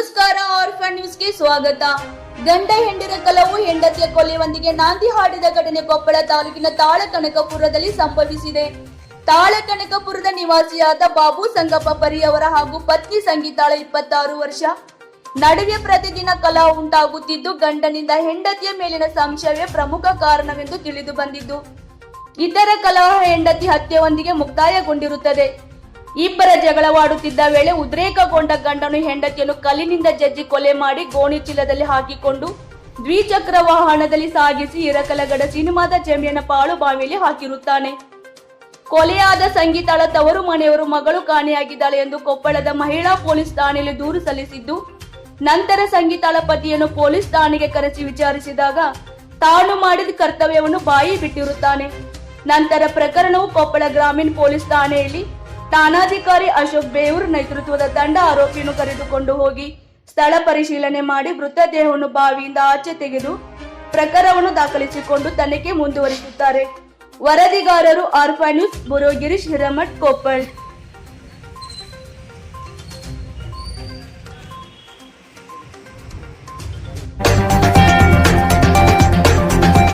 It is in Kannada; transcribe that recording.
ನಮಸ್ಕಾರ, ಆರ್ಫನ್ ನ್ಯೂಸ್ಗೆ ಸ್ವಾಗತ. ಗಂಡ ಹೆಂಡಿರ ಕಲವು, ಹೆಂಡತಿಯ ಕೊಲೆಯೊಂದಿಗೆ ನಾಂದಿ ಹಾಡಿದ ಘಟನೆ ಕೊಪ್ಪಳ ತಾಲೂಕಿನ ತಾಳಕನಕಪುರದಲ್ಲಿ ಸಂಭವಿಸಿದೆ. ತಾಳಕನಕಪುರದ ನಿವಾಸಿಯಾದ ಬಾಬು ಸಂಗಪ್ಪ ಪರಿಯವರ ಹಾಗೂ ಪತ್ನಿ ಸಂಗೀತಾಳ 26 ವರ್ಷ ನಡುವೆ ಪ್ರತಿದಿನ ಕಲಹ ಉಂಟಾಗುತ್ತಿದ್ದು, ಗಂಡನಿಂದ ಹೆಂಡತಿಯ ಮೇಲಿನ ಸಂಶಯವೇ ಪ್ರಮುಖ ಕಾರಣವೆಂದು ತಿಳಿದು ಬಂದಿದ್ದು, ಇದರ ಕಲಹ ಹೆಂಡತಿ ಹತ್ಯೆಯೊಂದಿಗೆ ಮುಕ್ತಾಯಗೊಂಡಿರುತ್ತದೆ. ಇಬ್ಬರ ಜಗಳವಾಡುತ್ತಿದ್ದ ವೇಳೆ ಉದ್ರೇಕಗೊಂಡ ಗಂಡನು ಹೆಂಡತಿಯನ್ನು ಕಲ್ಲಿನಿಂದ ಜಜ್ಜಿ ಕೊಲೆ ಮಾಡಿ ಗೋಣಿ ಚೀಲದಲ್ಲಿ ಹಾಕಿಕೊಂಡು ದ್ವಿಚಕ್ರ ವಾಹನದಲ್ಲಿ ಸಾಗಿಸಿ ಹಿರಕಲಗಡ ಸಿನಿಮಾದ ಜಮೀನಿನ ಪಾಳು ಬಾವಿಯಲ್ಲಿ ಹಾಕಿರುತ್ತಾನೆ. ಕೊಲೆಯಾದ ಸಂಗೀತಾಳ ತವರು ಮನೆಯವರು ಮಗಳು ಕಾಣೆಯಾಗಿದ್ದಾಳೆ ಎಂದು ಕೊಪ್ಪಳದ ಮಹಿಳಾ ಪೊಲೀಸ್ ಠಾಣೆಯಲ್ಲಿ ದೂರು ಸಲ್ಲಿಸಿದ್ದು, ನಂತರ ಸಂಗೀತಾಳ ಪತಿಯನ್ನು ಪೊಲೀಸ್ ಠಾಣೆಗೆ ಕರೆಸಿ ವಿಚಾರಿಸಿದಾಗ ತಾನು ಮಾಡಿದ ಕರ್ತವ್ಯವನ್ನು ಬಾಯಿ ಬಿಟ್ಟಿರುತ್ತಾನೆ. ನಂತರ ಪ್ರಕರಣವು ಕೊಪ್ಪಳ ಗ್ರಾಮೀಣ ಪೊಲೀಸ್ ಠಾಣೆಯಲ್ಲಿ ಠಾಣಾಧಿಕಾರಿ ಅಶೋಕ್ ಬೇವೂರ್ ನೇತೃತ್ವದ ತಂಡ ಆರೋಪಿಯನ್ನು ಕರೆದುಕೊಂಡು ಹೋಗಿ ಸ್ಥಳ ಪರಿಶೀಲನೆ ಮಾಡಿ ಮೃತದೇಹವನ್ನು ಬಾವಿಯಿಂದ ಆಚೆ ತೆಗೆದು ಪ್ರಕರಣವನ್ನು ದಾಖಲಿಸಿಕೊಂಡು ತನಿಖೆ ಮುಂದುವರಿಸುತ್ತಾರೆ. ವರದಿಗಾರರು ಆರ್ಫನ್ ನ್ಯೂಸ್, ಬುರೋ ಗಿರೀಶ್ ಹಿರೇಮಠ್, ಕೊಪ್ಪಳ.